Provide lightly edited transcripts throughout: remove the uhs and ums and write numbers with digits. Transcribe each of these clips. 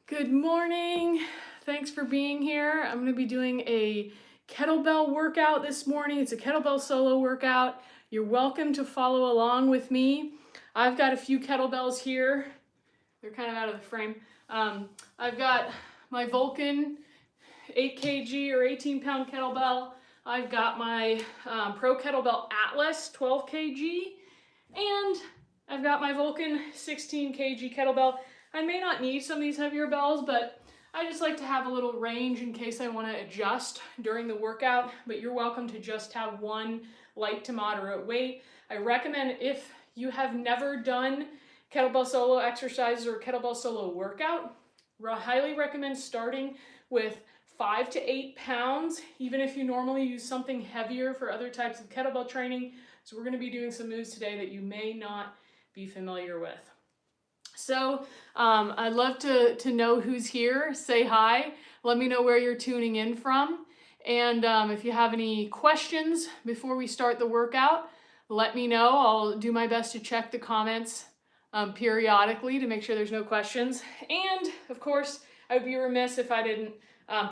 Good morning. Thanks for being here. I'm going to be doing a kettlebell workout this morning. It's a kettlebell solo workout. You're welcome to follow along with me. I've got a few kettlebells here. They're kind of out of the frame. I've got my Vulcan 8 kg or 18 pound kettlebell. I've got my Pro Kettlebell Atlas 12 kg. And I've got my Vulcan 16 kg kettlebell. I may not need some of these heavier bells, but I just like to have a little range in case I want to adjust during the workout, but you're welcome to just have one light to moderate weight. I recommend, if you have never done kettlebell solo exercises or kettlebell solo workout, I highly recommend starting with 5 to 8 pounds, even if you normally use something heavier for other types of kettlebell training. So we're going to be doing some moves today that you may not be familiar with. So I'd love to know who's here. Say hi. Let me know where you're tuning in from. And if you have any questions before we start the workout, let me know. I'll do my best to check the comments periodically to make sure there's no questions. And of course, I would be remiss if I didn't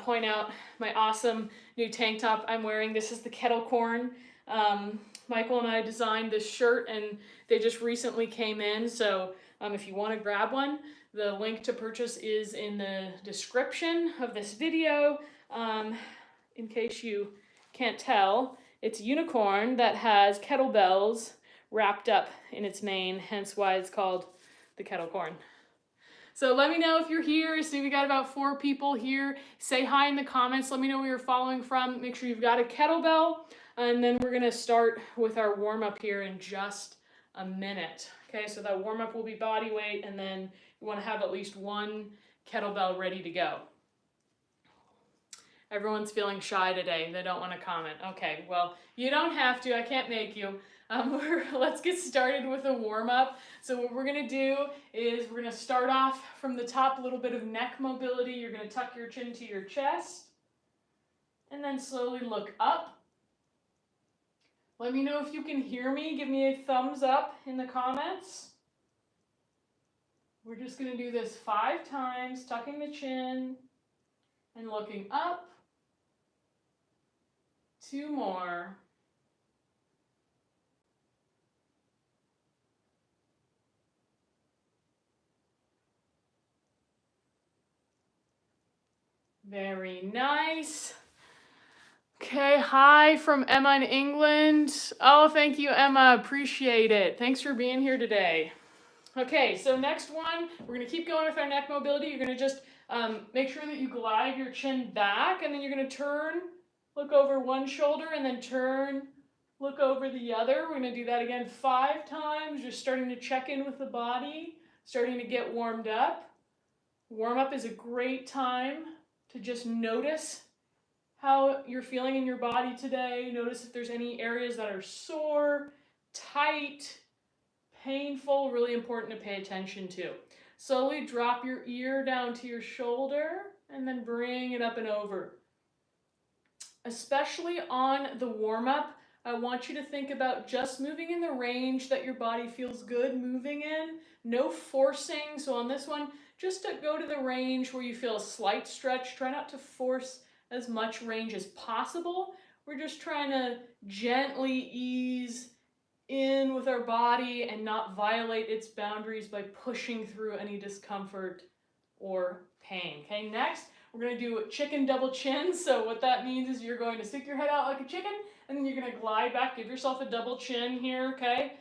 point out my awesome new tank top I'm wearing. This is the Kettle Corn. Michael and I designed this shirt and they just recently came in. So if you want to grab one, the link to purchase is in the description of this video. In case you can't tell, it's a unicorn that has kettlebells wrapped up in its mane, hence why it's called the Kettle Corn. So let me know if you're here. I see we got about 4 people here. Say hi in the comments. Let me know where you're following from. Make sure you've got a kettlebell. And then we're going to start with our warm-up here in just a minute. Okay, so that warm-up will be body weight, and then you want to have at least one kettlebell ready to go. Everyone's feeling shy today. They don't want to comment. Okay, well, you don't have to. I can't make you. Let's get started with a warm-up. So what we're going to do is we're going to start off from the top, a little bit of neck mobility. You're going to tuck your chin to your chest, and then slowly look up. Let me know if you can hear me. Give me a thumbs up in the comments. We're just going to do this 5 times, tucking the chin and looking up. 2 more. Very nice. Okay, hi from Emma in England. Oh, thank you, Emma. Appreciate it. Thanks for being here today. Okay, so next one, we're going to keep going with our neck mobility. You're going to just make sure that you glide your chin back, and then you're going to turn, look over one shoulder, and then turn, look over the other. We're going to do that again 5 times, just starting to check in with the body, starting to get warmed up. Warm-up is a great time to just notice how you're feeling in your body today. Notice if there's any areas that are sore, tight, painful, really important to pay attention to. Slowly drop your ear down to your shoulder and then bring it up and over. Especially on the warm-up, I want you to think about just moving in the range that your body feels good moving in. No forcing. So on this one, just to go to the range where you feel a slight stretch. Try not to force as much range as possible. We're just trying to gently ease in with our body and not violate its boundaries by pushing through any discomfort or pain. Okay, next we're going to do chicken double chin. So what that means is you're going to stick your head out like a chicken, and then you're going to glide back. Give yourself a double chin here, okay?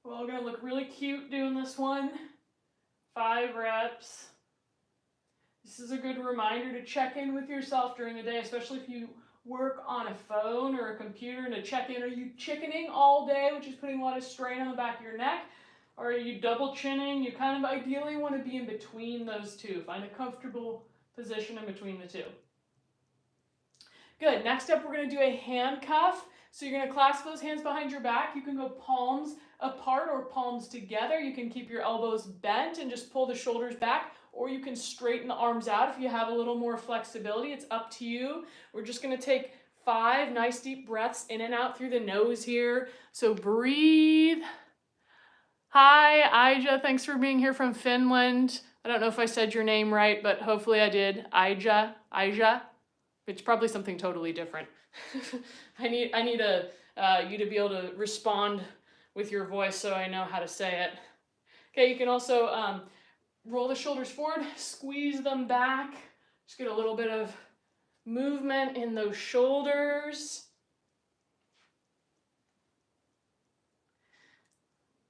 We're all going to look really cute doing this one. 5 reps. This is a good reminder to check in with yourself during the day, especially if you work on a phone or a computer, and to check in. Are you chickening all day, which is putting a lot of strain on the back of your neck? Or are you double chinning? You kind of ideally want to be in between those two. Find a comfortable position in between the two. Good. Next up, we're going to do a handcuff. So you're going to clasp those hands behind your back. You can go palms apart or palms together. You can keep your elbows bent and just pull the shoulders back, or you can straighten the arms out if you have a little more flexibility. It's up to you. We're just going to take 5 nice deep breaths in and out through the nose here. So breathe. Hi, Aija. Thanks for being here from Finland. I don't know if I said your name right, but hopefully I did. Aija. It's probably something totally different. I need you to be able to respond with your voice so I know how to say it. Okay, you can also roll the shoulders forward, squeeze them back. Just get a little bit of movement in those shoulders.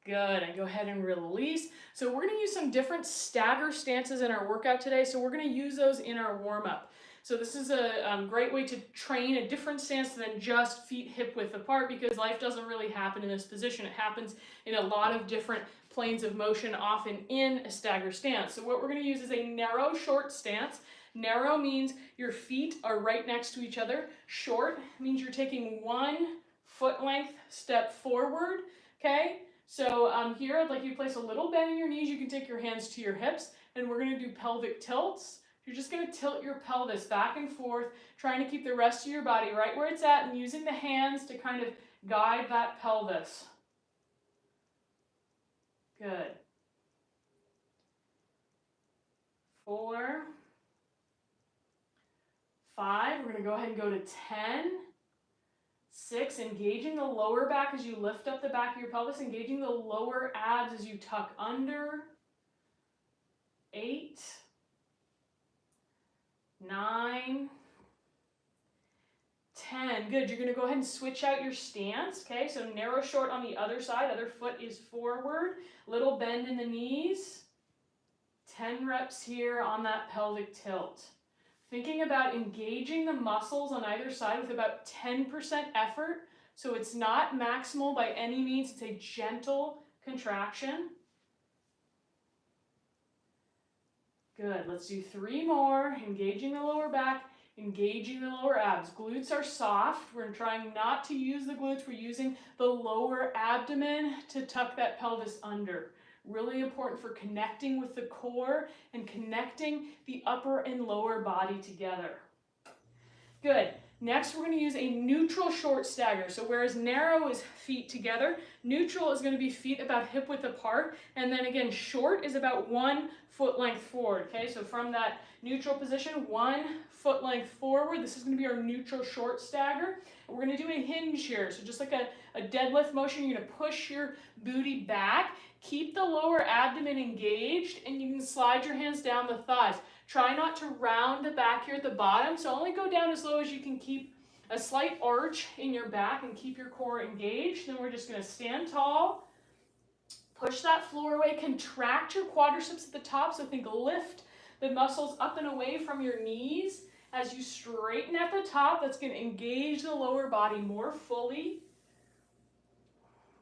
Good, and go ahead and release. So we're gonna use some different stagger stances in our workout today, so we're gonna use those in our warm-up. So this is a great way to train a different stance than just feet hip width apart, because life doesn't really happen in this position. It happens in a lot of different planes of motion, often in a stagger stance. So what we're gonna use is a narrow, short stance. Narrow means your feet are right next to each other. Short means you're taking 1 foot length step forward, okay? So here I'd like you to place a little bend in your knees. You can take your hands to your hips, and we're gonna do pelvic tilts. You're just gonna tilt your pelvis back and forth, trying to keep the rest of your body right where it's at and using the hands to kind of guide that pelvis. Good. 4, 5, we're gonna go ahead and go to 10. 6, engaging the lower back as you lift up the back of your pelvis, engaging the lower abs as you tuck under. 8, 9, 10. Good, you're gonna go ahead and switch out your stance, okay? So narrow, short on the other side, other foot is forward, little bend in the knees. 10 reps here on that pelvic tilt. Thinking about engaging the muscles on either side with about 10% effort. So it's not maximal by any means, it's a gentle contraction. Good, let's do 3 more. Engaging the lower back, engaging the lower abs. Glutes are soft. We're trying not to use the glutes. We're using the lower abdomen to tuck that pelvis under. Really important for connecting with the core and connecting the upper and lower body together. Good. Next, we're going to use a neutral short stagger. So whereas narrow is feet together, neutral is going to be feet about hip width apart. And then again, short is about 1 foot length forward. Okay, so from that neutral position, 1 foot length forward. This is going to be our neutral short stagger. We're going to do a hinge here. So just like a deadlift motion, you're going to push your booty back. Keep the lower abdomen engaged, and you can slide your hands down the thighs. Try not to round the back here at the bottom, so only go down as low as you can. Keep a slight arch in your back and keep your core engaged. Then we're just going to stand tall, push that floor away, contract your quadriceps at the top, so think lift the muscles up and away from your knees. As you straighten at the top, that's going to engage the lower body more fully.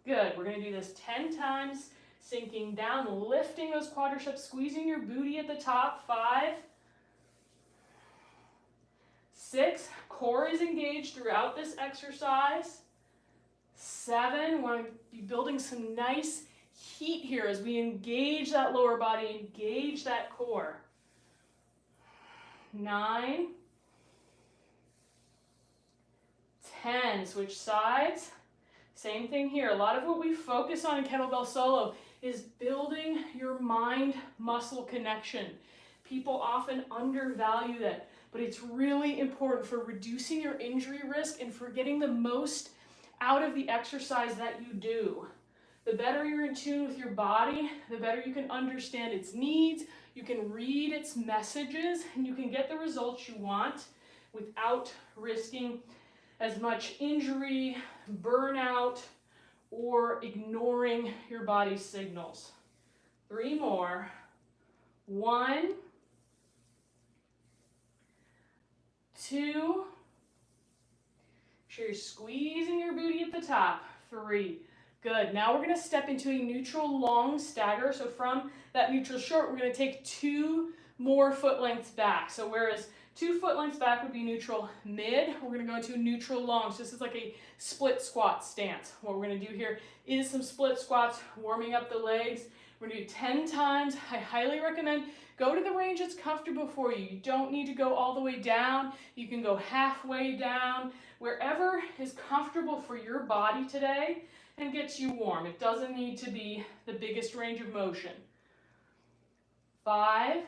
Good, we're going to do this 10 times. Sinking down, lifting those quadriceps, squeezing your booty at the top. 5, 6, core is engaged throughout this exercise. 7, we're going to be building some nice heat here as we engage that lower body, engage that core. 9, 10, switch sides. Same thing here. A lot of what we focus on in kettlebell solo is building your mind-muscle connection. People often undervalue that, but it's really important for reducing your injury risk and for getting the most out of the exercise that you do. The better you're in tune with your body, the better you can understand its needs, you can read its messages, and you can get the results you want without risking as much injury, burnout, or ignoring your body's signals. 3 more. 1, 2, sure you're squeezing your booty at the top. 3. Good. Now we're going to step into a neutral long stagger. So from that neutral short, we're going to take 2 more foot lengths back. So whereas 2 foot lengths back would be neutral mid, we're going to go into neutral long. So this is like a split squat stance. What we're going to do here is some split squats, warming up the legs. We're going to do 10 times. I highly recommend go to the range that's comfortable for you. You don't need to go all the way down. You can go halfway down, wherever is comfortable for your body today and gets you warm. It doesn't need to be the biggest range of motion. 5,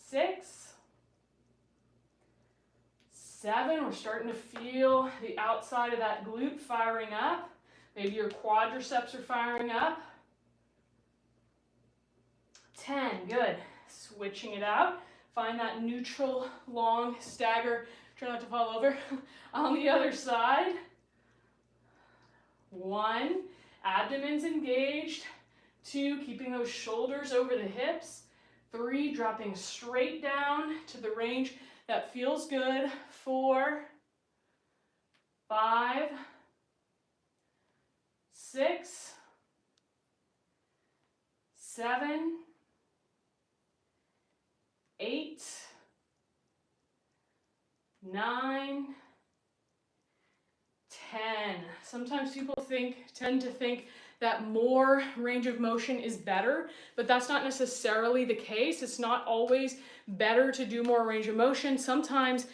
6, 7. We're starting to feel the outside of that glute firing up. Maybe your quadriceps are firing up. 10, good. Switching it out. Find that neutral, long stagger. Try not to fall over. On the other side. 1, abdomen's engaged. 2, keeping those shoulders over the hips. 3, dropping straight down to the range that feels good. 4, 5, 6, 7, 8, 9, 10. Sometimes people tend to think that more range of motion is better, but that's not necessarily the case. It's not always better to do more range of motion. Sometimes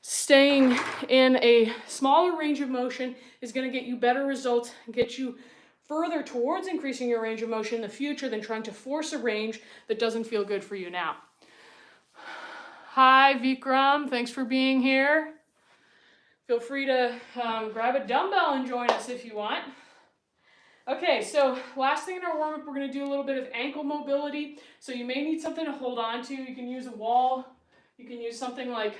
staying in a smaller range of motion is going to get you better results, get you further towards increasing your range of motion in the future than trying to force a range that doesn't feel good for you now. Hi, Vikram. Thanks for being here. Feel free to grab a dumbbell and join us if you want. Okay, so last thing in our warm-up, we're going to do a little bit of ankle mobility. So you may need something to hold on to. You can use a wall. You can use something like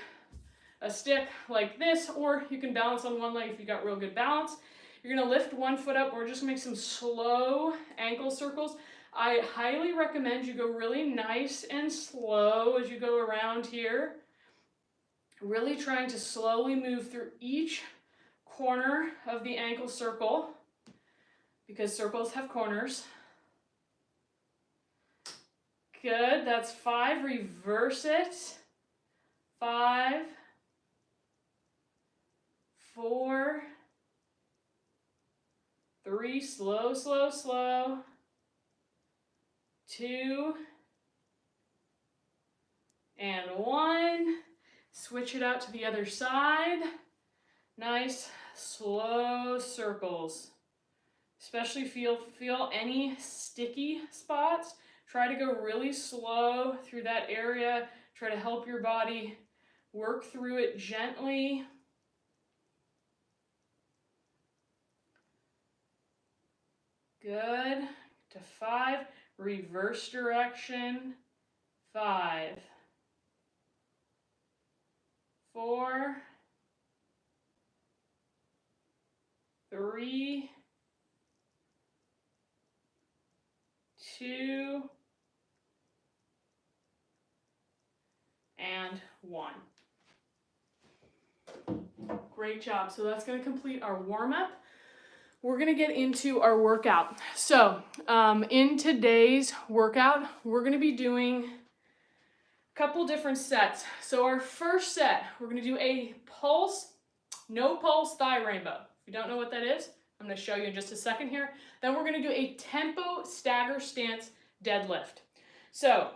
a stick like this, or you can balance on one leg if you got real good balance. You're going to lift one foot up. We're just going to make some slow ankle circles. I highly recommend you go really nice and slow as you go around here. Really trying to slowly move through each corner of the ankle circle, because circles have corners. Good, that's 5, reverse it. 5, 4, 3, slow, slow, slow. 2, and 1. Switch it out to the other side. Nice, slow circles. Especially feel any sticky spots. Try to go really slow through that area. Try to help your body work through it gently. Good. To 5. Reverse direction. 5. 4. 3. 2. And 1. Great job. So that's going to complete our warm-up. We're going to get into our workout. So in today's workout, we're going to be doing a couple different sets. So our first set, we're going to do a pulse, no pulse thigh rainbow. If you don't know what that is, I'm going to show you in just a second here. Then we're going to do a tempo stagger stance deadlift. So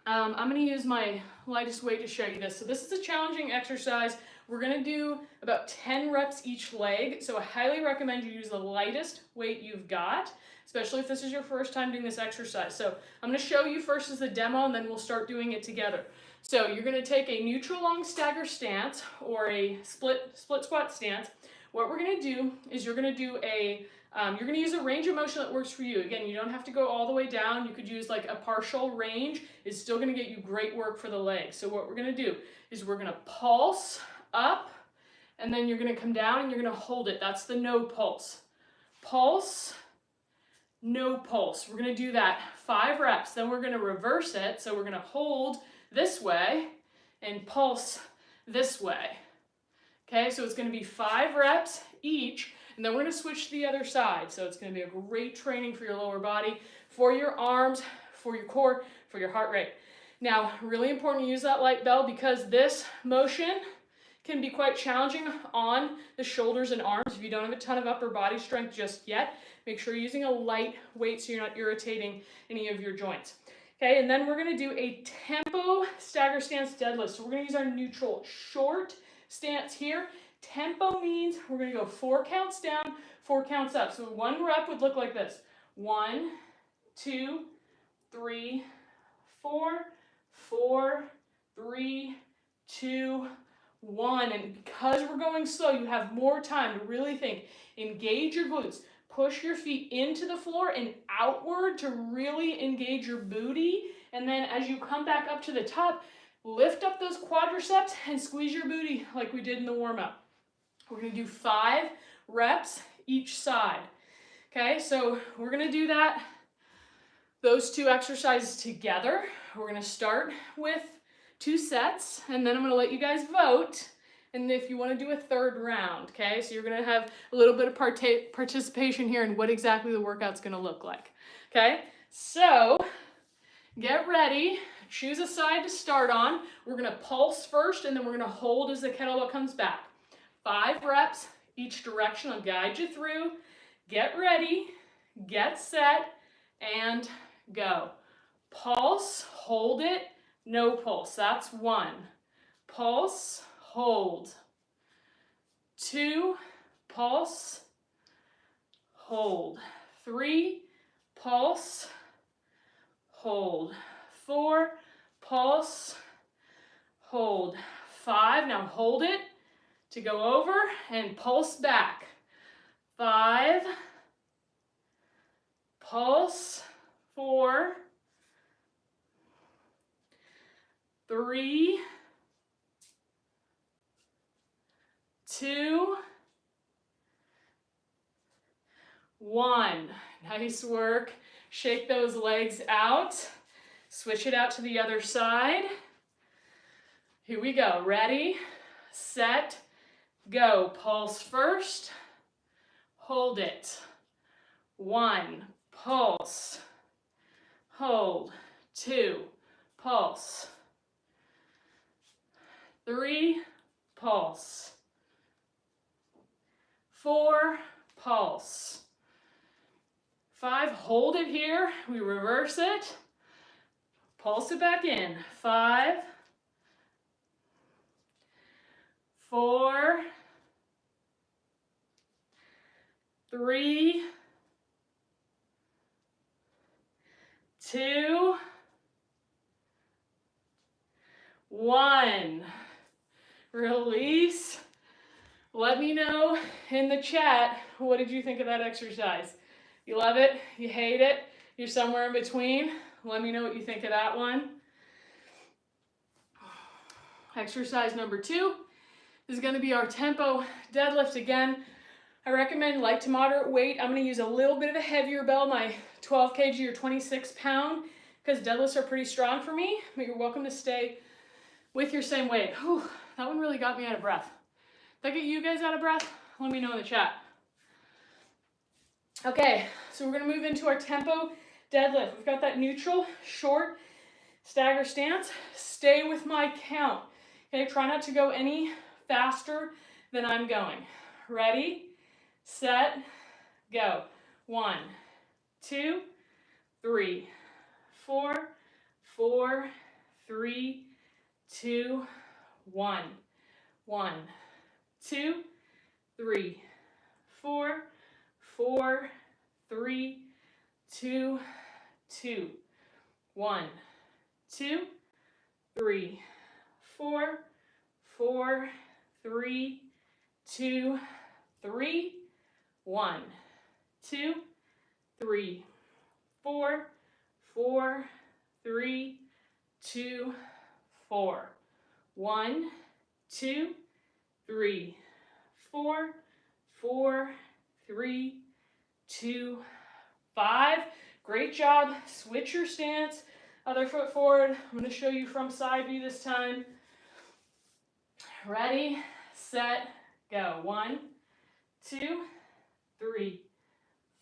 I'm going to use my lightest weight to show you this. So this is a challenging exercise. We're going to do about 10 reps each leg. So I highly recommend you use the lightest weight you've got, especially if this is your first time doing this exercise. So I'm going to show you first as the demo, and then we'll start doing it together. So you're going to take a neutral long stagger stance or a split squat stance. What we're going to do is you're going to do you're going to use a range of motion that works for you. Again, you don't have to go all the way down. You could use like a partial range. It's still going to get you great work for the legs. So what we're going to do is we're going to pulse up, and then you're going to come down and you're going to hold it. That's the no pulse. Pulse, no pulse. We're going to do that 5 reps. Then we're going to reverse it. So we're going to hold this way and pulse this way. Okay, so it's going to be 5 reps each, and then we're going to switch to the other side. So it's going to be a great training for your lower body, for your arms, for your core, for your heart rate. Now, really important to use that light bell, because this motion can be quite challenging on the shoulders and arms. If you don't have a ton of upper body strength just yet, make sure you're using a light weight so you're not irritating any of your joints. Okay, and then we're going to do a tempo stagger stance deadlift. So we're going to use our neutral short stance here. Tempo means we're going to go 4 counts down, 4 counts up. So 1 rep would look like this. 1, 2, 3, 4, 4, 3, 2, 1. And because we're going slow, you have more time to really think. Engage your glutes. Push your feet into the floor and outward to really engage your booty. And then as you come back up to the top, lift up those quadriceps and squeeze your booty like we did in the warm-up. We're going to do 5 reps each side. Okay, so we're going to do that, those 2 exercises together. We're going to start with 2 sets, and then I'm going to let you guys vote. And if you want to do a 3rd round, okay? So you're going to have a little bit of participation here in what exactly the workout's going to look like, okay? So get ready. Choose a side to start on. We're going to pulse first, and then we're going to hold as the kettlebell comes back. 5 reps each direction. I'll guide you through. Get ready, get set, and go. Pulse, hold it, no pulse. That's 1. Pulse, hold. 2, pulse, hold. 3, pulse, hold. 4, pulse, hold. 5, now hold it to go over and pulse back. 5, pulse, 4, 3, 2, 1. Nice work. Shake those legs out. Switch it out to the other side. Here we go. Ready, set, go. Pulse first. Hold it. 1, pulse, hold. 2, pulse. 3, pulse. 4, pulse. 5, hold it here. We reverse it. Pulse it back in. 5, 4, 3, 2, 1. Release. Let me know in the chat, what did you think of that exercise? You love it? You hate it? You're somewhere in between? Let me know what you think of that one. Exercise number 2 is going to be our tempo deadlift again. I recommend light to moderate weight. I'm going to use a little bit of a heavier bell, my 12 kg or 26 pound, because deadlifts are pretty strong for me, but you're welcome to stay with your same weight. Whew, that one really got me out of breath. Did I get you guys out of breath? Let me know in the chat. Okay, so we're going to move into our tempo deadlift. We've got that neutral, short, stagger stance. Stay with my count. Okay, try not to go any faster than I'm going. Ready, set, go. 1, 2, 3, 4, 4, 3, 2, 1. 1, 2, 3, 4, 4, 3, 2, 2. 1, 2, 3, 4, 4, 3, 2, 3. 1, 2, 3, 4, 4, 3, 2, 4. 1, 2, 3, 4, 4, 3, 2, 5. Great job. Switch your stance. Other foot forward. I'm going to show you from side view this time. Ready, set, go. 1, 2, 3,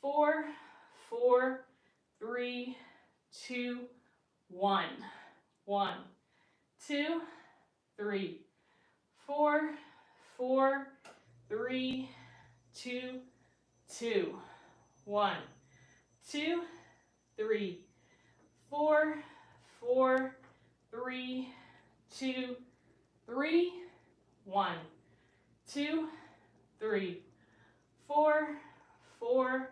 4, 4, 3, 2, 1. 1, 2, 3, 4, 4, 3, 2, 2. 1, 2, 3, 4, 4, 3, 2, 3. 1, 2, 3, 4, 4,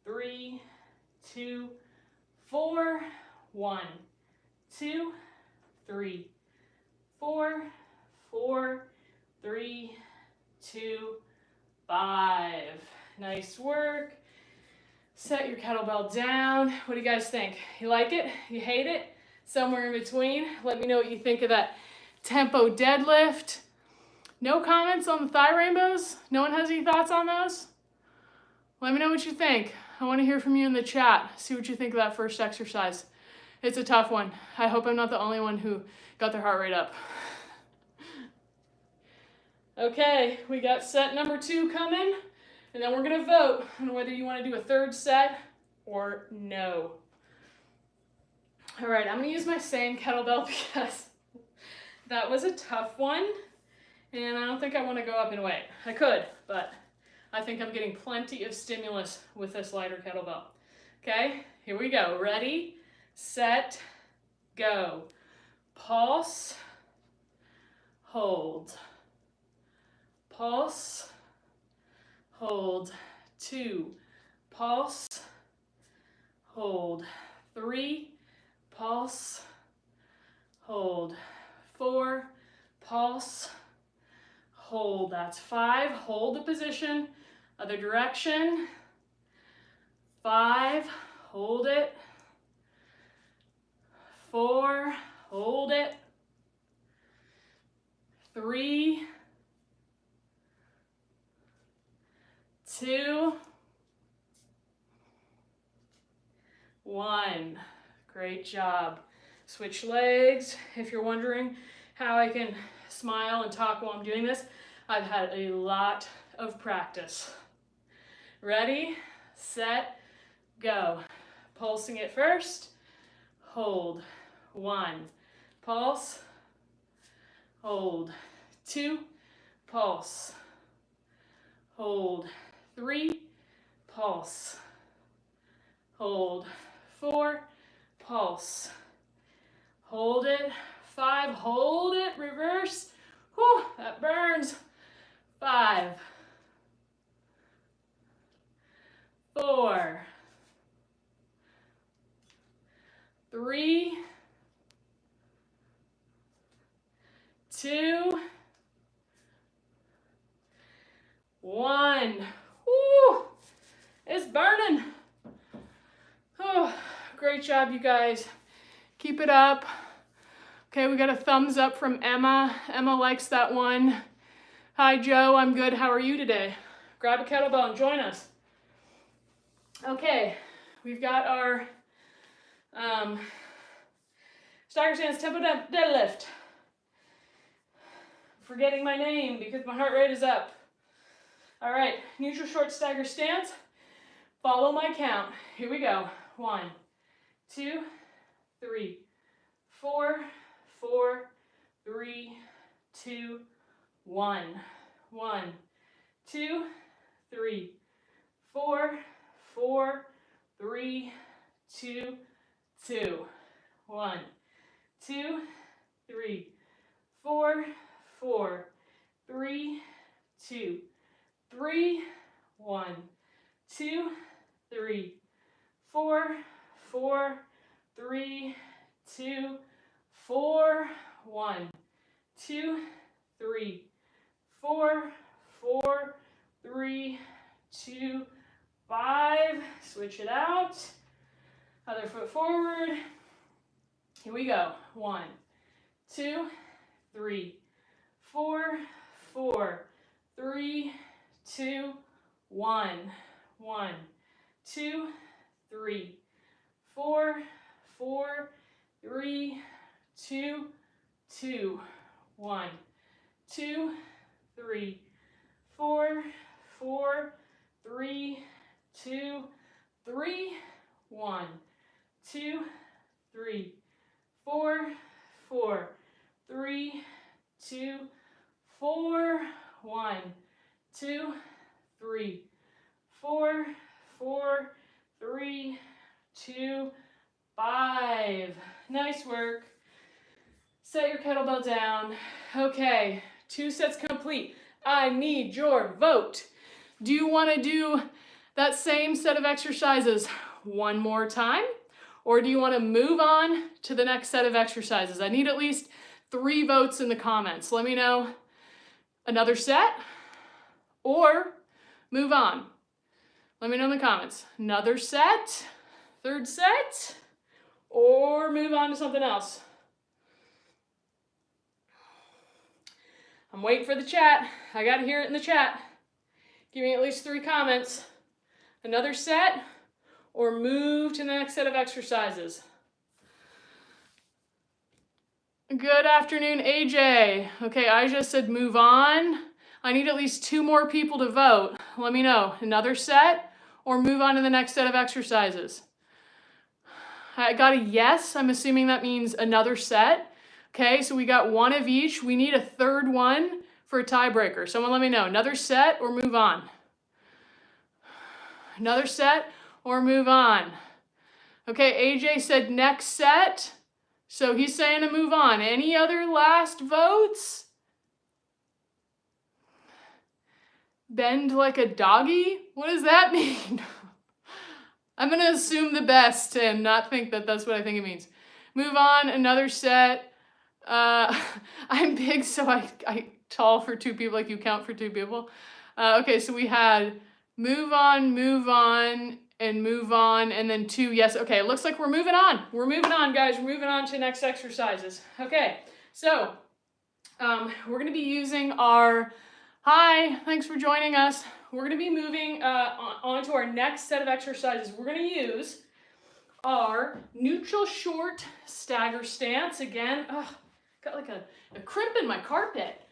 3, 2, 4. 1, 2, 3, 4, 4, 3, 2, 5. Nice work. Set your kettlebell down. What do you guys think? You like it? You hate it? Somewhere in between. Let me know what you think of that tempo deadlift. No comments on the thigh rainbows? No one has any thoughts on those? Let me know what you think. I want to hear from you in the chat. See what you think of that first exercise. It's a tough one. I hope I'm not the only one who got their heart rate up. Okay, we got set number 2 coming, and then we're going to vote on whether you want to do a third set or no. All right, I'm going to use my same kettlebell because that was a tough one, and I don't think I want to go up in weight. I could, but I think I'm getting plenty of stimulus with this lighter kettlebell. Okay, here we go. Ready, set, go. Pulse, hold. Pulse, hold. 2, pulse, hold. 3, pulse, hold. 4, pulse, hold. That's 5. Hold the position. Other direction. 5, hold it. 4, hold it. 3, 2, 1. Great job. Switch legs. If you're wondering how I can smile and talk while I'm doing this, I've had a lot of practice. Ready, set, go. Pulsing it first. Hold. 1. Pulse. Hold. 2. Pulse. Hold. 3, pulse. Hold. 4, pulse. Hold it. 5, hold it. Reverse. Whew, that burns. 5, 4, 3, 2, 1. Woo! It's burning. Oh, great job, you guys. Keep it up. Okay, we got a thumbs up from Emma. Emma likes that one. Hi, Joe. I'm good. How are you today? Grab a kettlebell and join us. Okay, we've got our stagger stance tempo deadlift. Forgetting my name because my heart rate is up. All right, neutral short stagger stance. Follow my count. Here we go. 1, 2, 3, 4, 4, 3, 2, 1. 1, 2, 3, 4, 4, 3, 2, 2. 1, 2, 3, 4, 4, 3, 2, 3, 1, 2, 3, 4, 4, 3, 2, 4, 1, 2, 3, 4, 4, 3, 2, 5. Switch it out. Other foot forward. Here we go. 1, 2, 3, 4, 4, 3, 2, 1. 1, 2, 3, 4, 4, 3, 2, 2. 1, 2, 3, 4, 4, 3, 2, 3. 1, 2, 3, 4, 4, 3, 2, 4. 1, 2, 3, 4, 4, 3, 2, 5. Nice work. Set your kettlebell down. Okay, 2 sets complete. I need your vote. Do you want to do that same set of exercises one more time? Or do you want to move on to the next set of exercises? I need at least 3 votes in the comments. Let me know. Another set or move on. Let me know in the comments. Another set, 3rd set, or move on to something else. I'm waiting for the chat. I got to hear it in the chat. Give me at least 3 comments. Another set or move to the next set of exercises. Good afternoon, AJ. Okay, I just said move on. I need at least 2 more people to vote. Let me know. Another set or move on to the next set of exercises. I got a yes. I'm assuming that means another set. Okay, so we got 1 of each. We need a 3rd one for a tiebreaker. Someone let me know. Another set or move on. Another set or move on. Okay, AJ said next set. So he's saying to move on. Any other last votes? Bend like a doggy? What does that mean? I'm going to assume the best and not think that that's what I think it means. Move on, another set. I'm big, so I tall for 2 people, like you count for 2 people. Okay, so we had move on, and move on, and then 2 yes. Okay, it looks like we're moving on. We're moving on, guys. We're moving on to the next exercises. Okay, so we're going to be using our, hi, thanks for joining us. We're going to be moving on to our next set of exercises. We're going to use our neutral short stagger stance. Again, got like a crimp in my carpet.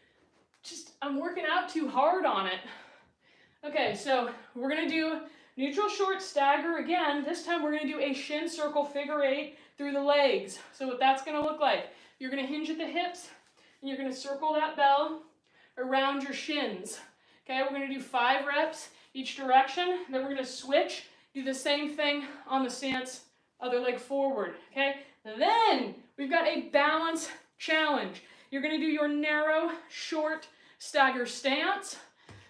I'm working out too hard on it. Okay, so we're going to do neutral short stagger again. This time we're going to do a shin circle figure 8 through the legs. So what that's going to look like, you're going to hinge at the hips and you're going to circle that bell around your shins. Okay, we're going to do 5 reps each direction. Then we're going to switch, do the same thing on the stance, other leg forward. Okay, then we've got a balance challenge. You're going to do your narrow short stagger stance.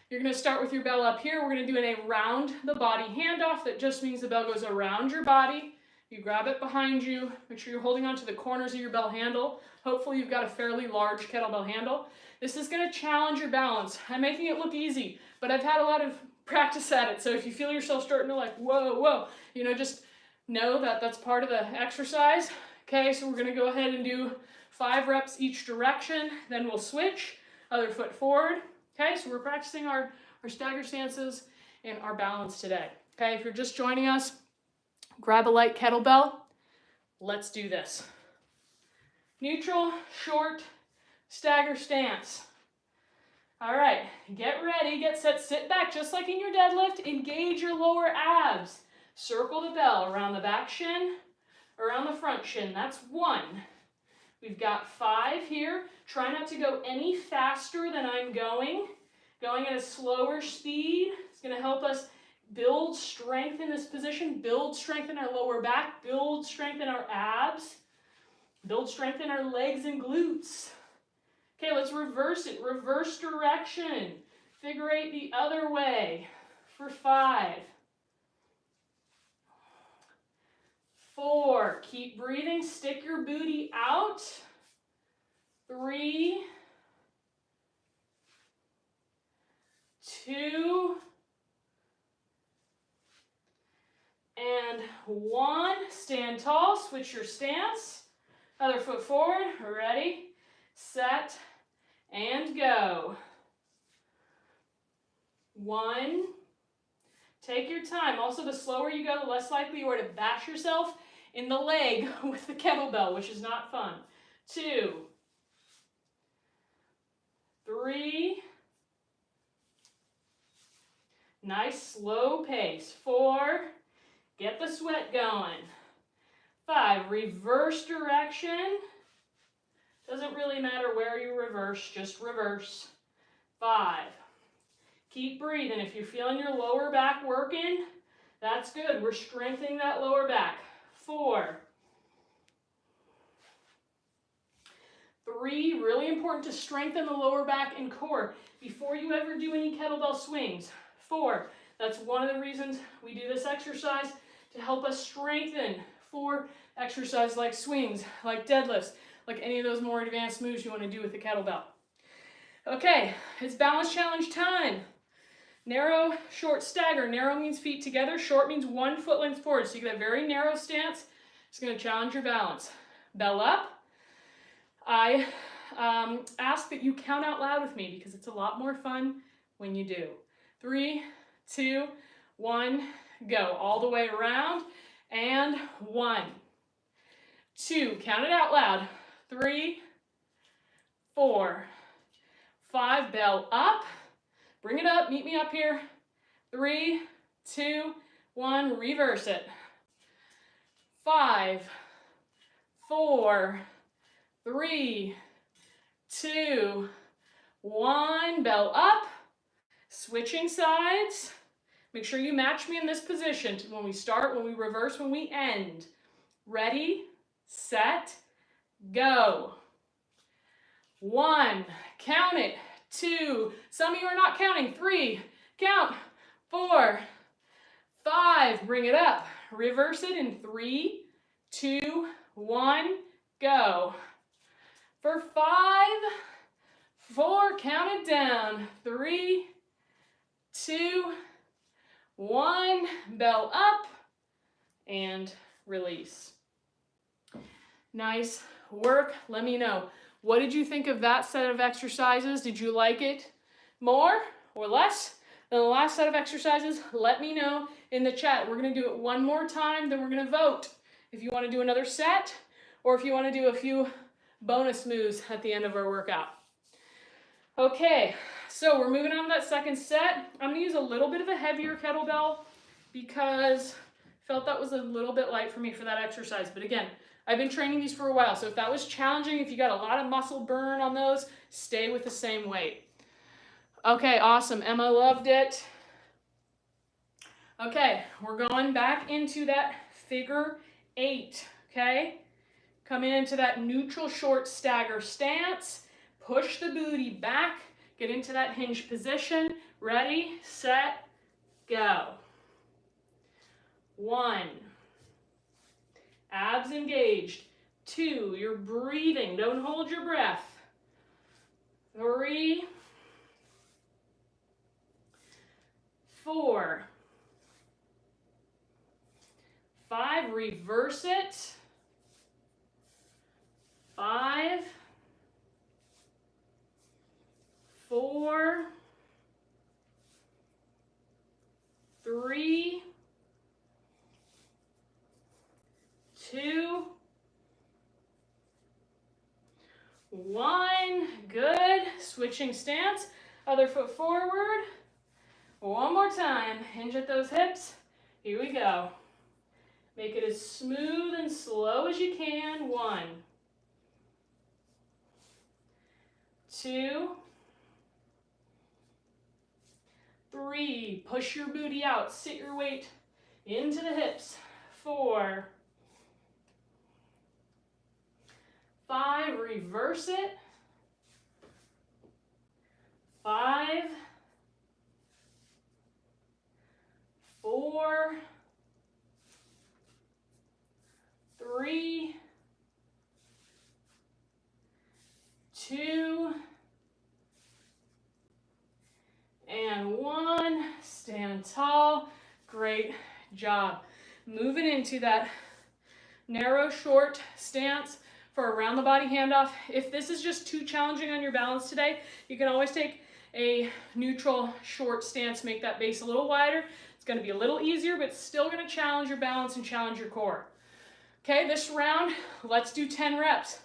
You're going to start with your bell up here. We're going to do a round the body handoff. That just means the bell goes around your body. You grab it behind you. Make sure you're holding onto the corners of your bell handle. Hopefully you've got a fairly large kettlebell handle. This is going to challenge your balance. I'm making it look easy, but I've had a lot of practice at it. So if you feel yourself starting to like, whoa, just know that that's part of the exercise. Okay, so we're going to go ahead and do 5 reps each direction. Then we'll switch, other foot forward. Okay, so we're practicing our stagger stances and our balance today. Okay, if you're just joining us, grab a light kettlebell. Let's do this. Neutral, short, stagger stance. All right, get ready, get set, sit back just like in your deadlift. Engage your lower abs. Circle the bell around the back shin, around the front shin. That's 1. We've got 5 here. Try not to go any faster than I'm going. Going at a slower speed. It's going to help us build strength in this position, build strength in our lower back, build strength in our abs, build strength in our legs and glutes. Okay, let's reverse it. Reverse direction. Figure 8 the other way for 5. 4, keep breathing, stick your booty out. 3, 2, and 1. Stand tall, switch your stance. Other foot forward, ready, set, and go. 1. Take your time. Also, the slower you go, the less likely you are to bash yourself in the leg with the kettlebell, which is not fun. 2, 3, nice slow pace. 4, get the sweat going. 5, reverse direction. Doesn't really matter where you reverse, just reverse. 5, keep breathing. If you're feeling your lower back working, that's good. We're strengthening that lower back. 4, 3, really important to strengthen the lower back and core before you ever do any kettlebell swings. 4, that's one of the reasons we do this exercise, to help us strengthen for exercises like swings, like deadlifts, like any of those more advanced moves you want to do with the kettlebell. Okay, it's balance challenge time. Narrow, short, stagger. Narrow means feet together. Short means 1 foot length forward. So you get a very narrow stance. It's going to challenge your balance. Bell up. I ask that you count out loud with me because it's a lot more fun when you do. 3, 2, 1, go. All the way around. And 1, 2, count it out loud. 3, 4, 5, bell up. Bring it up, meet me up here. 3, 2, 1, reverse it. 5, 4, 3, 2, 1, bell up. Switching sides. Make sure you match me in this position when we start, when we reverse, when we end. Ready, set, go. 1, count it. 2, some of you are not counting. 3, count. 4, 5, bring it up. Reverse it in 3, 2, 1, go. For 5, 4, count it down. 3, 2, 1, bell up, and release. Nice work. Let me know. What did you think of that set of exercises? Did you like it more or less than the last set of exercises? Let me know in the chat. We're going to do it one more time, then we're going to vote if you want to do another set or if you want to do a few bonus moves at the end of our workout. Okay, so we're moving on to that second set. I'm going to use a little bit of a heavier kettlebell because I felt that was a little bit light for me for that exercise. But again, I've been training these for a while, so if that was challenging, if you got a lot of muscle burn on those, stay with the same weight. Okay, awesome. Emma loved it. Okay, we're going back into that figure 8, okay? Coming into that neutral short stagger stance. Push the booty back. Get into that hinge position. Ready, set, go. 1. Abs engaged. 2, you're breathing. Don't hold your breath. 3, 4, 5, reverse it. 5, 4, 3, 2, 1. Good. Switching stance. Other foot forward. One more time. Hinge at those hips. Here we go. Make it as smooth and slow as you can. 1, 2, 3. Push your booty out. Sit your weight into the hips. 4, 5, reverse it. 5, 4, 3, 2, and 1. Stand tall. Great job. Moving into that narrow, short stance for a round the body handoff. If this is just too challenging on your balance today, you can always take a neutral short stance, make that base a little wider. It's going to be a little easier, but it's still going to challenge your balance and challenge your core. Okay, this round, let's do 10 reps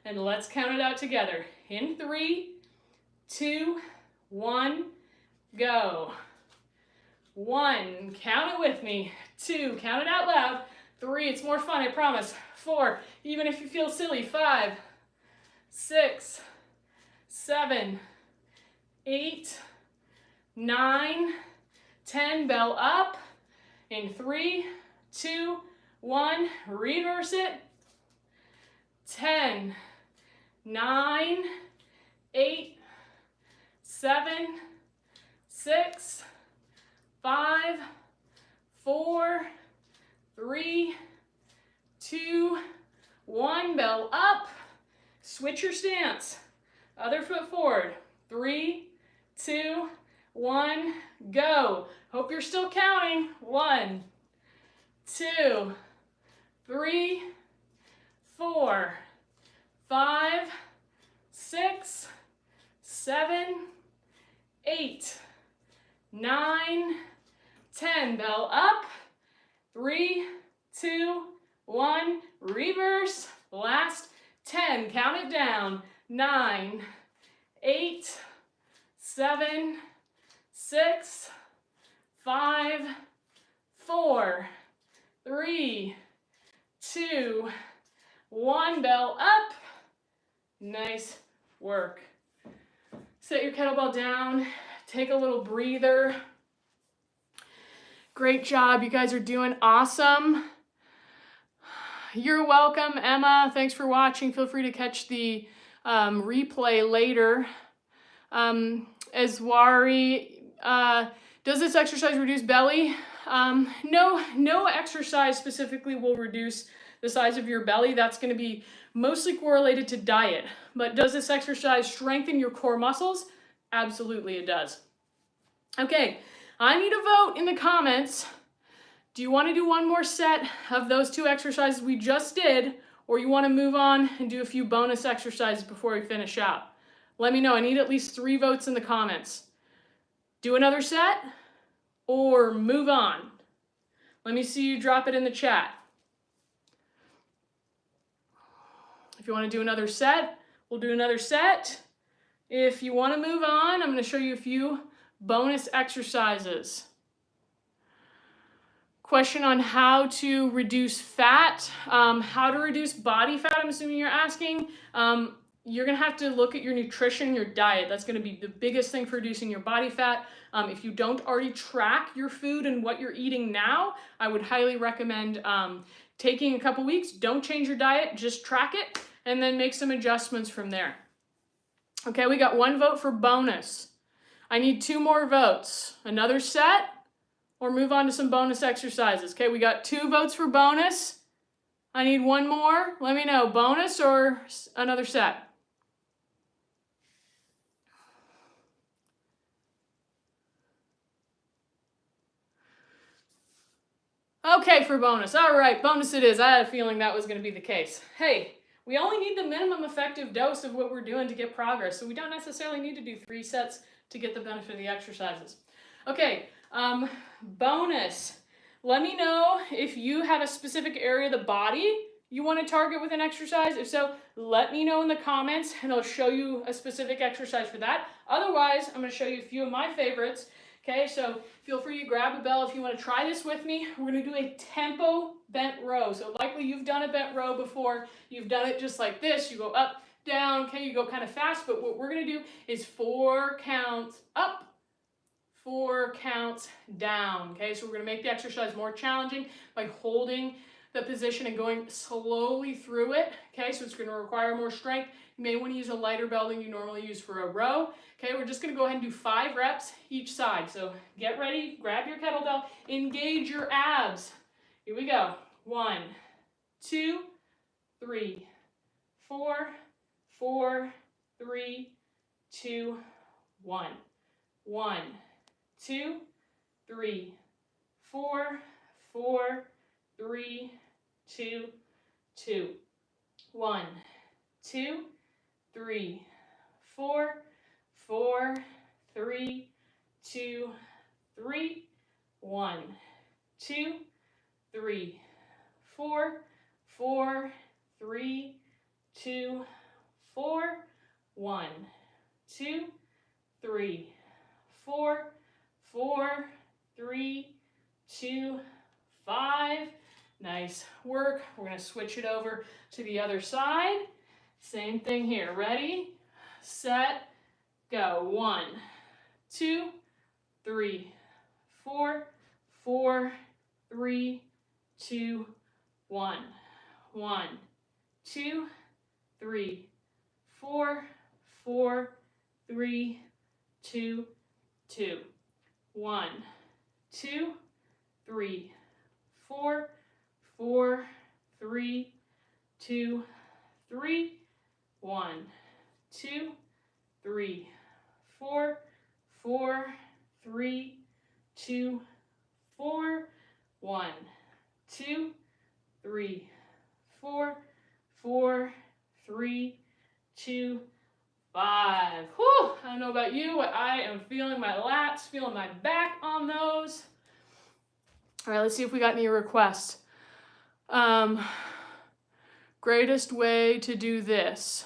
and let's count it out together. In 3, 2, 1, go. 1, count it with me. 2, count it out loud. 3, it's more fun, I promise. 4, even if you feel silly. 5, 6, 7, 8, 9, 10, bell up. In 3, 2, 1, reverse it. 10, 9, 8, 7, 6, 5, 4, 3, 2, 1, bell up. Switch your stance. Other foot forward. 3, 2, 1, go. Hope you're still counting. 1, 2, 3, 4, 5, 6, 7, 8, 9, 10. Bell up. 3, 2, 1. Reverse. Last 10. Count it down. 9, 8, 7, 6, 5, 4, 3, 2, 1. Bell up. Nice work. Set your kettlebell down. Take a little breather. Great job. You guys are doing awesome. You're welcome, Emma. Thanks for watching. Feel free to catch the replay later. Aswari, does this exercise reduce belly? No exercise specifically will reduce the size of your belly. That's going to be mostly correlated to diet. But does this exercise strengthen your core muscles? Absolutely it does. Okay, I need a vote in the comments. Do you want to do one more set of those 2 exercises we just did, or you want to move on and do a few bonus exercises before we finish out? Let me know. I need at least 3 votes in the comments. Do another set or move on. Let me see you drop it in the chat. If you want to do another set, we'll do another set. If you want to move on, I'm going to show you a few bonus exercises. Question on how to reduce fat, how to reduce body fat, I'm assuming you're asking. You're going to have to look at your nutrition, your diet. That's going to be the biggest thing for reducing your body fat. If you don't already track your food and what you're eating now, I would highly recommend taking a couple weeks. Don't change your diet, just track it, and then make some adjustments from there. Okay, we got 1 vote for bonus. I need 2 more votes. Another set, or move on to some bonus exercises. Okay, we got 2 votes for bonus. I need 1 more. Let me know, bonus or another set. Okay, for bonus. All right, bonus it is. I had a feeling that was going to be the case. Hey, we only need the minimum effective dose of what we're doing to get progress, so we don't necessarily need to do 3 sets to get the benefit of the exercises. Okay, bonus. Let me know if you have a specific area of the body you want to target with an exercise. If so, let me know in the comments and I'll show you a specific exercise for that. Otherwise, I'm going to show you a few of my favorites. Okay, so feel free to grab a bell if you want to try this with me. We're going to do a tempo bent row. So likely you've done a bent row before. You've done it just like this. You go up, down, okay, you go kind of fast, but what we're going to do is 4 counts up, 4 counts down. Okay, so we're going to make the exercise more challenging by holding the position and going slowly through it. Okay, so it's going to require more strength. You may want to use a lighter bell than you normally use for a row. Okay, we're just going to go ahead and do 5 reps each side. So get ready, grab your kettlebell, engage your abs. Here we go. 1, 2, 3, 4, 4, 3, 2, 1. 1, 2, 3, 4, 4, 3, 2, 2. 1, 2, 3, 4, 4, 3, 2, 3. 1, 2, 3, 4, 4, 3, 2, 4. 1, 2, 3, 4, 4, 3, 2, 5. Nice work. We're going to switch it over to the other side. Same thing here. Ready, set, go. 1, 2, 3, 4, 4, 3, 2, 1. 1, 2, 3, 4, 4, 3, 2, 2. 1, 2, 3, 4, 4, 3, 2, 3, 1, 2, 3, 4, 4, 3, 2, 4, 1, 2, 3, 4, 4, 3, 2, 5. Whew, I don't know about you, but I am feeling my lats, feeling my back on those. All right, let's see if we got any requests. Greatest way to do this.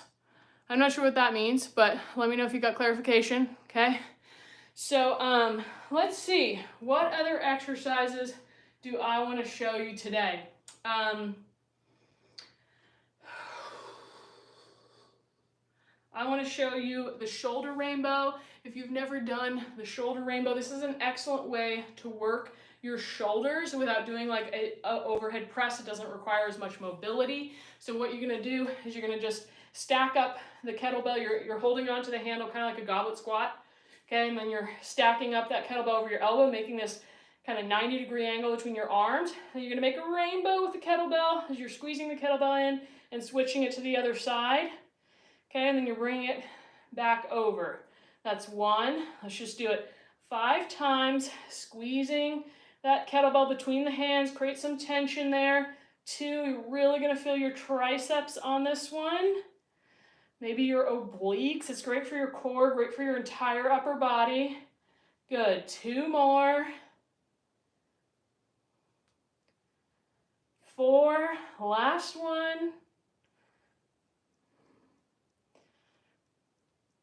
I'm not sure what that means, but let me know if you got clarification, okay? So let's see, what other exercises do I want to show you today? I want to show you the shoulder rainbow. If you've never done the shoulder rainbow, this is an excellent way to work your shoulders without doing like a overhead press. It doesn't require as much mobility. So what you're going to do is you're going to just stack up the kettlebell. You're holding onto the handle kind of like a goblet squat. Okay, and then you're stacking up that kettlebell over your elbow, making this kind of 90-degree angle between your arms. And you're going to make a rainbow with the kettlebell as you're squeezing the kettlebell in and switching it to the other side. Okay, and then you bring it back over. That's 1. Let's just do it 5 times, squeezing that kettlebell between the hands, create some tension there. 2, you're really going to feel your triceps on this one. Maybe your obliques. It's great for your core, great for your entire upper body. Good. 2 more. 4, last one.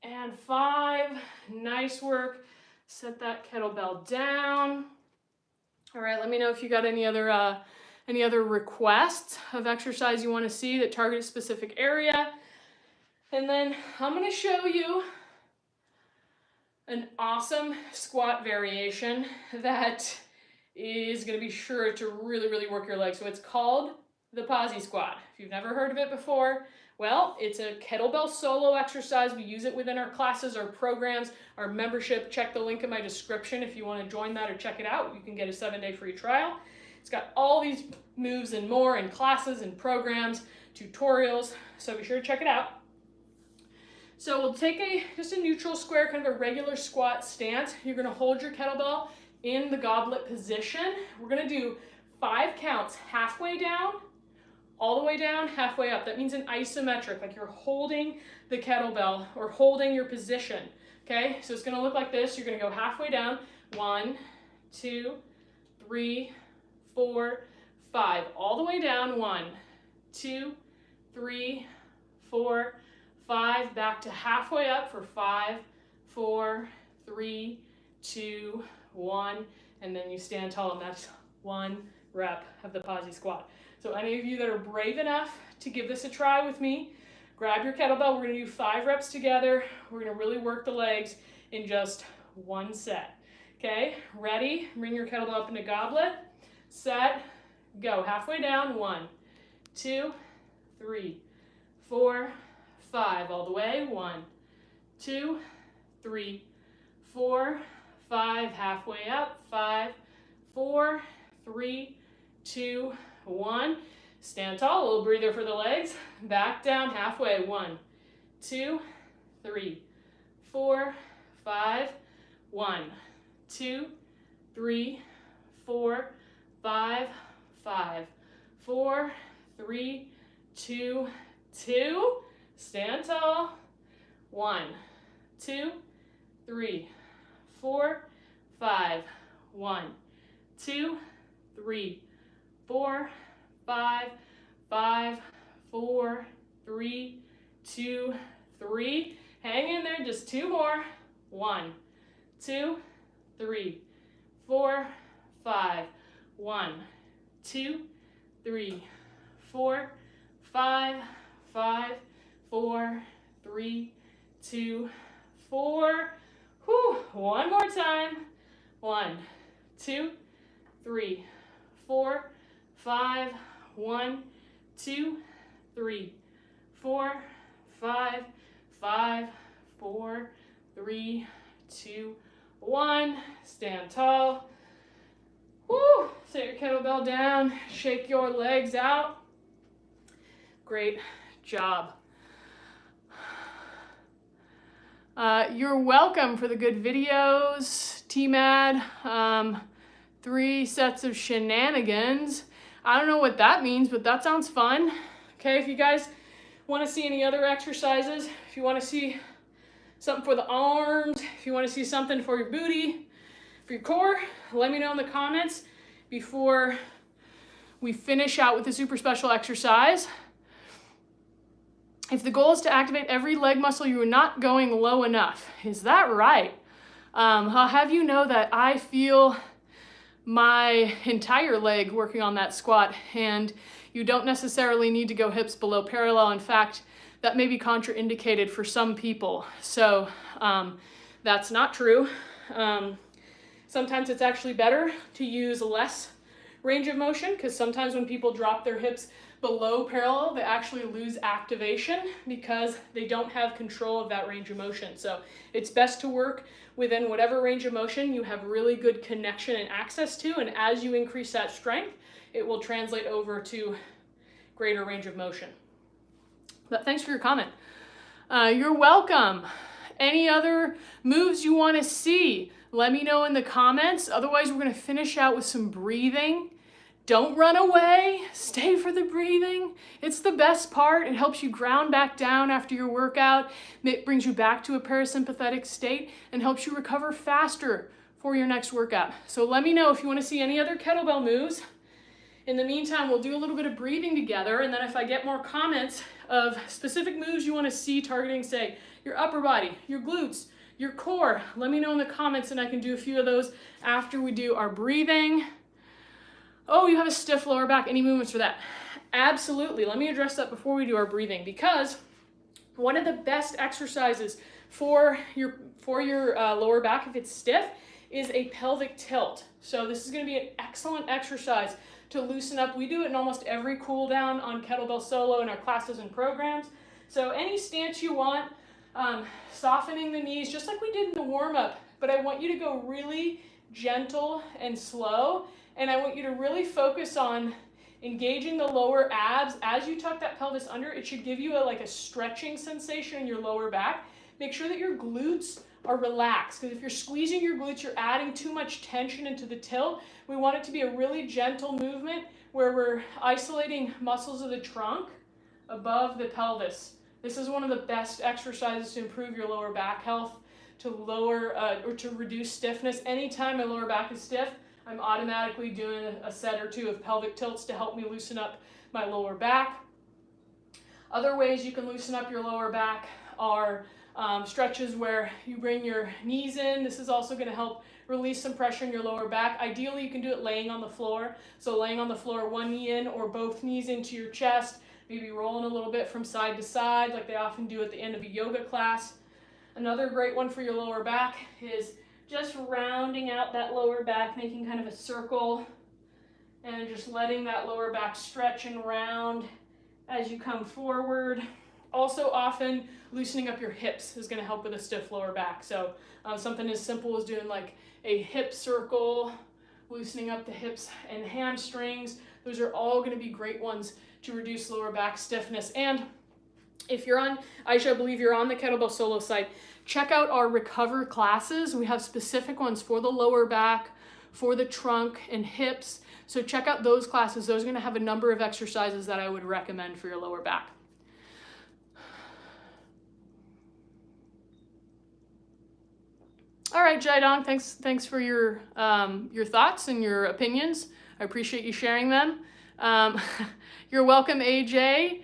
And 5, nice work. Set that kettlebell down. All right, let me know if you got any other requests of exercise you want to see that target a specific area. And then I'm going to show you an awesome squat variation that is going to be sure to really, really work your legs. So it's called the posse squat. If you've never heard of it before, well, it's a kettlebell solo exercise. We use it within our classes, our programs, our membership. Check the link in my description if you want to join that or check it out. You can get a 7-day free trial. It's got all these moves and more in classes and programs, tutorials, so be sure to check it out. So we'll take just a neutral square, kind of a regular squat stance. You're going to hold your kettlebell in the goblet position. We're going to do 5 counts, halfway down, all the way down, halfway up. That means an isometric, like you're holding the kettlebell or holding your position, okay? So it's going to look like this. You're going to go halfway down, 1, 2, 3, 4, 5, all the way down, 1, 2, 3, 4, 5, back to halfway up for 5, 4, 3, 2, 1, and then you stand tall, and that's 1 rep of the posse squat. So any of you that are brave enough to give this a try with me, grab your kettlebell. We're going to do 5 reps together. We're going to really work the legs in just 1 set. Okay, ready? Bring your kettlebell up into goblet. Set, go. Halfway down, 1, 2, 3, 4, 5, all the way, 1, 2, 3, 4, 5, halfway up, 5, 4, 3, 2, 1. Stand tall, a little breather for the legs. Back down, halfway, 1, 2, 3, 4, 5, 1, 2, 3, 4, 5, 5, 4, 3, 2, 2. Stand tall. 1, 2, 3, 4, 5. 1, 2, 3, 4, 5, 5, 4, 3, 2, 3. Hang in there, just 2 more. 1, 2, 3, 4, 5. 1, 2, 3, 4, 5, 5, 4, 3, 2, 4. Whew. 1 more time. 1, 2, 3, 4, 5. 1, 2, 3, 4, 5, 5, 4, 3, 2, 1. Stand tall. Woo. Set your kettlebell down. Shake your legs out. Great job. You're welcome for the good videos, T-Mad. 3 sets of shenanigans. I don't know what that means, but that sounds fun. Okay, if you guys want to see any other exercises, if you want to see something for the arms, if you want to see something for your booty, for your core, let me know in the comments before we finish out with the super special exercise. If the goal is to activate every leg muscle, you are not going low enough. Is that right? I'll have you know that I feel my entire leg working on that squat, and you don't necessarily need to go hips below parallel. In fact, that may be contraindicated for some people. So that's not true. Sometimes it's actually better to use less range of motion, because sometimes when people drop their hips below parallel, they actually lose activation because they don't have control of that range of motion. So it's best to work within whatever range of motion you have really good connection and access to, and as you increase that strength, it will translate over to greater range of motion. But thanks for your comment. You're welcome. Any other moves you want to see, let me know in the comments. Otherwise, we're going to finish out with some breathing. Don't run away. Stay for the breathing. It's the best part. It helps you ground back down after your workout. It brings you back to a parasympathetic state and helps you recover faster for your next workout. So let me know if you want to see any other kettlebell moves. In the meantime, we'll do a little bit of breathing together, and then if I get more comments of specific moves you want to see targeting, say, your upper body, your glutes, your core, let me know in the comments and I can do a few of those after we do our breathing. Oh, you have a stiff lower back. Any movements for that? Absolutely. Let me address that before we do our breathing, because one of the best exercises for your lower back, if it's stiff, is a pelvic tilt. So this is going to be an excellent exercise to loosen up. We do it in almost every cool down on Kettlebell Solo in our classes and programs. So any stance you want, softening the knees, just like we did in the warm-up, but I want you to go really gentle and slow. And I want you to really focus on engaging the lower abs. As you tuck that pelvis under, it should give you like a stretching sensation in your lower back. Make sure that your glutes are relaxed, because if you're squeezing your glutes, you're adding too much tension into the tilt. We want it to be a really gentle movement where we're isolating muscles of the trunk above the pelvis. This is one of the best exercises to improve your lower back health, to lower or to reduce stiffness. Anytime my lower back is stiff, I'm automatically doing a set or two of pelvic tilts to help me loosen up my lower back. Other ways you can loosen up your lower back are stretches where you bring your knees in. This is also going to help release some pressure in your lower back. Ideally, you can do it laying on the floor. So laying on the floor, one knee in or both knees into your chest, maybe rolling a little bit from side to side like they often do at the end of a yoga class. Another great one for your lower back is just rounding out that lower back, making kind of a circle, and just letting that lower back stretch and round as you come forward. Also, often loosening up your hips is going to help with a stiff lower back. So something as simple as doing like a hip circle, loosening up the hips and hamstrings. Those are all going to be great ones to reduce lower back stiffness. And if you're on, Aisha, I believe you're on the Kettlebell Solo site, check out our Recover classes. We have specific ones for the lower back, for the trunk and hips. So check out those classes. Those are going to have a number of exercises that I would recommend for your lower back. All right, Jaidong, thanks for your thoughts and your opinions. I appreciate you sharing them. You're welcome, AJ.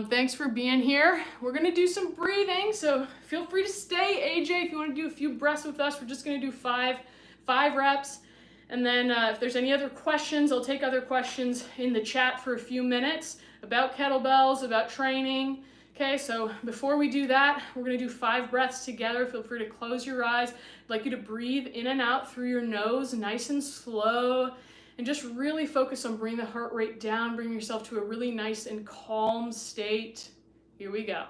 Thanks for being here. We're gonna do some breathing, so feel free to stay, AJ, if you want to do a few breaths with us. We're just gonna do five reps, and then if there's any other questions, I'll take other questions in the chat for a few minutes about kettlebells, about training. Okay, so before we do that, we're gonna do 5 breaths together. Feel free to close your eyes. I'd like you to breathe in and out through your nose, nice and slow, and just really focus on bringing the heart rate down, bring yourself to a really nice and calm state. Here we go.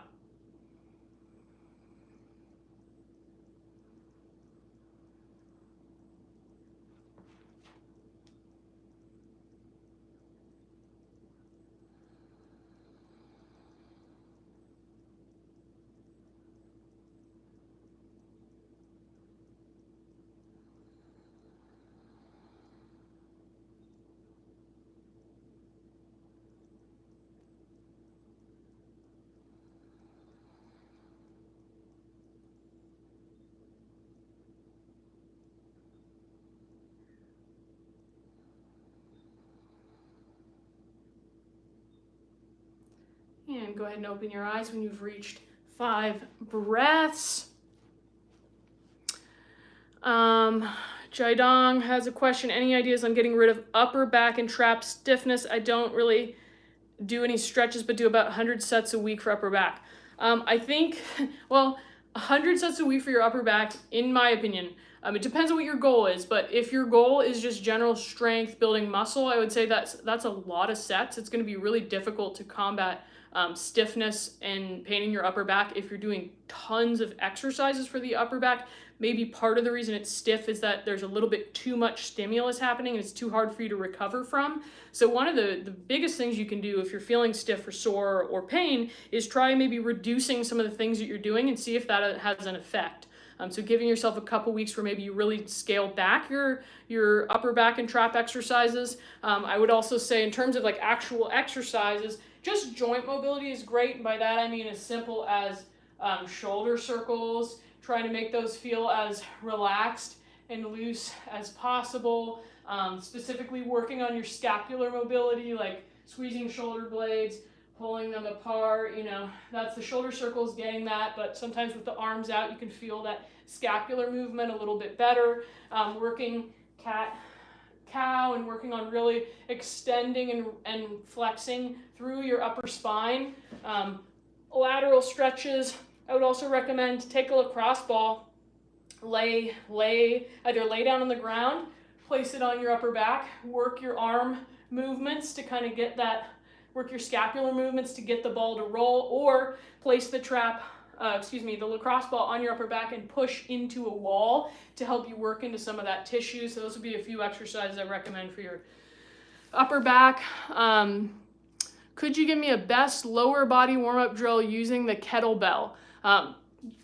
go ahead and open your eyes when you've reached 5 breaths. Jaidong has a question. Any ideas on getting rid of upper back and trap stiffness? I don't really do any stretches, but do about 100 sets a week for upper back. I think, well, 100 sets a week for your upper back, in my opinion, it depends on what your goal is, but if your goal is just general strength, building muscle, I would say that's a lot of sets. It's going to be really difficult to combat stiffness and pain in your upper back if you're doing tons of exercises for the upper back. Maybe part of the reason it's stiff is that there's a little bit too much stimulus happening and it's too hard for you to recover from. So one of the biggest things you can do if you're feeling stiff or sore or pain is try maybe reducing some of the things that you're doing and see if that has an effect. So giving yourself a couple weeks where maybe you really scale back your upper back and trap exercises. I would also say in terms of like actual exercises, just joint mobility is great. And by that I mean as simple as shoulder circles, trying to make those feel as relaxed and loose as possible. Specifically working on your scapular mobility, like squeezing shoulder blades, pulling them apart, that's the shoulder circles, getting that, but sometimes with the arms out, you can feel that scapular movement a little bit better. Working cat-cow and working on really extending and flexing through your upper spine. Lateral stretches, I would also recommend take a lacrosse ball, either lay down on the ground, place it on your upper back, work your arm movements to kind of get that, work your scapular movements to get the ball to roll, or place the the lacrosse ball on your upper back and push into a wall to help you work into some of that tissue. So those would be a few exercises I recommend for your upper back. Could you give me a best lower body warm-up drill using the kettlebell?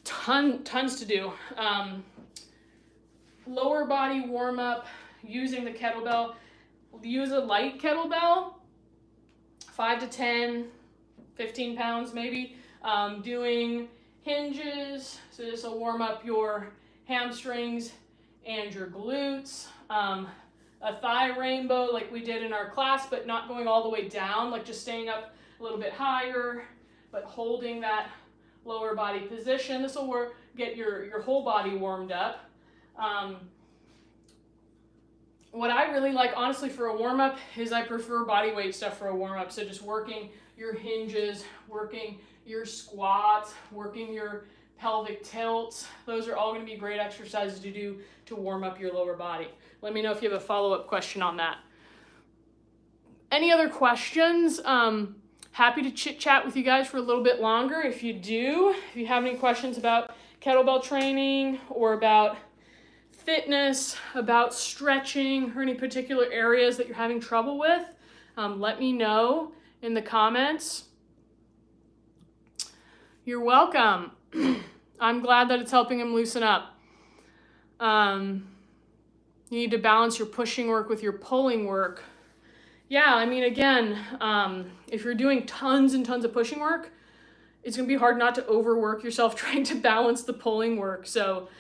Tons to do. Lower body warm-up using the kettlebell. Use a light kettlebell, 5 to 10, 15 pounds maybe. Doing hinges, so this will warm up your hamstrings and your glutes. A thigh rainbow like we did in our class, but not going all the way down, like just staying up a little bit higher, but holding that lower body position. This will get your whole body warmed up. What I really like, honestly, for a warm-up is I prefer body weight stuff for a warm-up. So just working your hinges, working your squats, working your pelvic tilts. Those are all going to be great exercises to do to warm up your lower body. Let me know if you have a follow-up question on that. Any other questions? Happy to chit-chat with you guys for a little bit longer. If you have any questions about kettlebell training or about fitness, about stretching, or any particular areas that you're having trouble with, let me know in the comments. You're welcome. I'm glad that it's helping him loosen up. You need to balance your pushing work with your pulling work. Yeah, I mean, again, if you're doing tons and tons of pushing work, it's going to be hard not to overwork yourself trying to balance the pulling work. So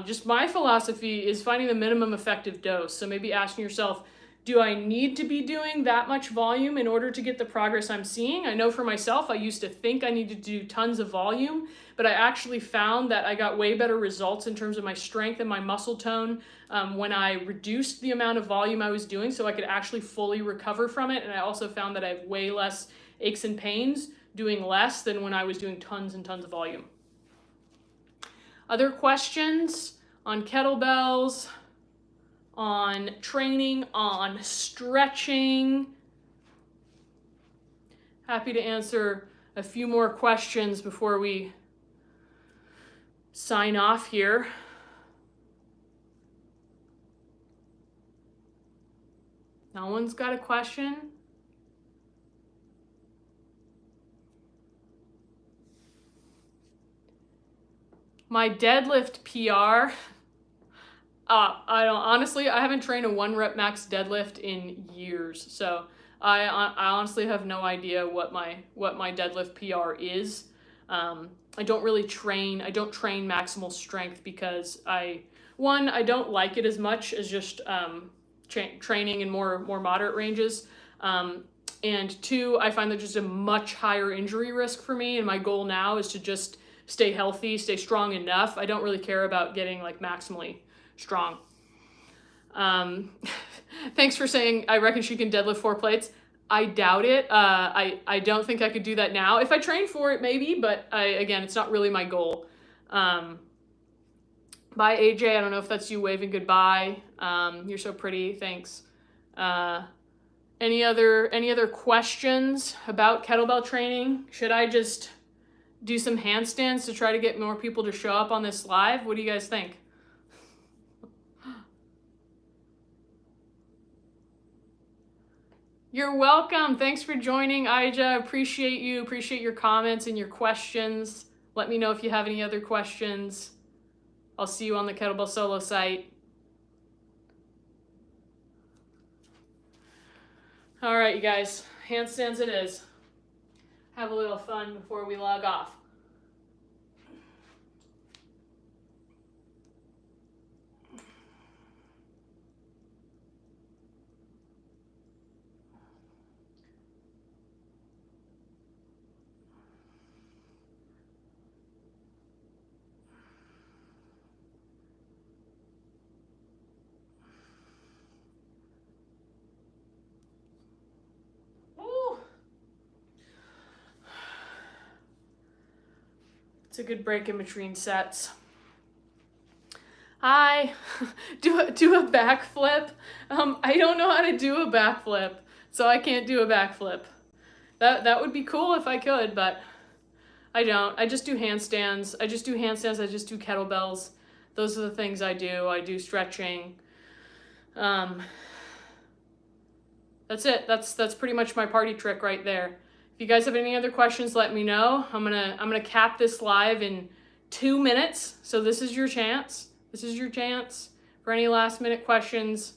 just my philosophy is finding the minimum effective dose. So maybe asking yourself, do I need to be doing that much volume in order to get the progress I'm seeing? I know for myself, I used to think I needed to do tons of volume, but I actually found that I got way better results in terms of my strength and my muscle tone when I reduced the amount of volume I was doing so I could actually fully recover from it. And I also found that I have way less aches and pains doing less than when I was doing tons and tons of volume. Other questions on kettlebells, on training, on stretching? Happy to answer a few more questions before we sign off here. No one's got a question? My deadlift PR, I haven't trained a 1 rep max deadlift in years. So I honestly have no idea what my deadlift PR is. I don't train maximal strength because I don't like it as much as just training in more moderate ranges. And two, I find that just a much higher injury risk for me. And my goal now is to just stay healthy, stay strong enough. I don't really care about getting like maximally strong. Thanks for saying, I reckon she can deadlift 4 plates. I doubt it. I don't think I could do that now. If I train for it, maybe, but again, it's not really my goal. Bye, AJ. I don't know if that's you waving goodbye. You're so pretty. Thanks. Any other questions about kettlebell training? Should I just do some handstands to try to get more people to show up on this live? What do you guys think? You're welcome. Thanks for joining, Ija. Appreciate you. Appreciate your comments and your questions. Let me know if you have any other questions. I'll see you on the Kettlebell Solo site. All right, you guys. Handstands it is. Have a little fun before we log off. It's a good break in between sets. Hi, do a backflip. I don't know how to do a backflip, so I can't do a backflip. That would be cool if I could, but I don't. I just do handstands. I just do kettlebells. Those are the things I do. I do stretching. That's it. That's pretty much my party trick right there. If you guys have any other questions, let me know. I'm gonna cap this live in 2 minutes. So this is your chance. This is your chance for any last minute questions.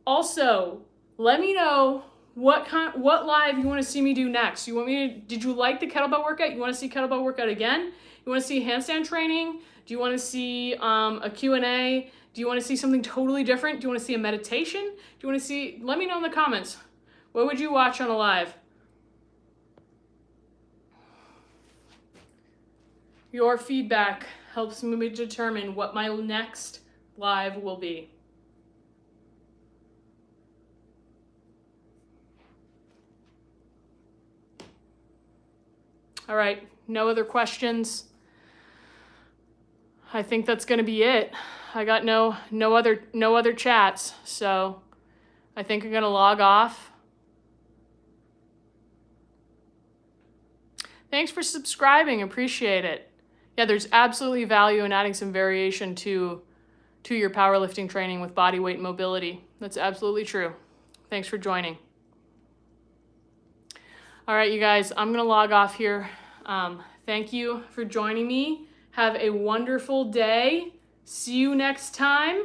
Also, let me know what live you want to see me do next. Did you like the kettlebell workout? You want to see kettlebell workout again? You want to see handstand training? Do you want to see a Q&A? Do you want to see something totally different? Do you want to see a meditation? Do you want to see, let me know in the comments. What would you watch on a live? Your feedback helps me determine what my next live will be. All right, no other questions. I think that's gonna be it. I got no other chats, so I think I'm gonna log off. Thanks for subscribing, appreciate it. Yeah, there's absolutely value in adding some variation to your powerlifting training with body weight mobility. That's absolutely true. Thanks for joining. All right, you guys, I'm gonna log off here. Thank you for joining me. Have a wonderful day. See you next time.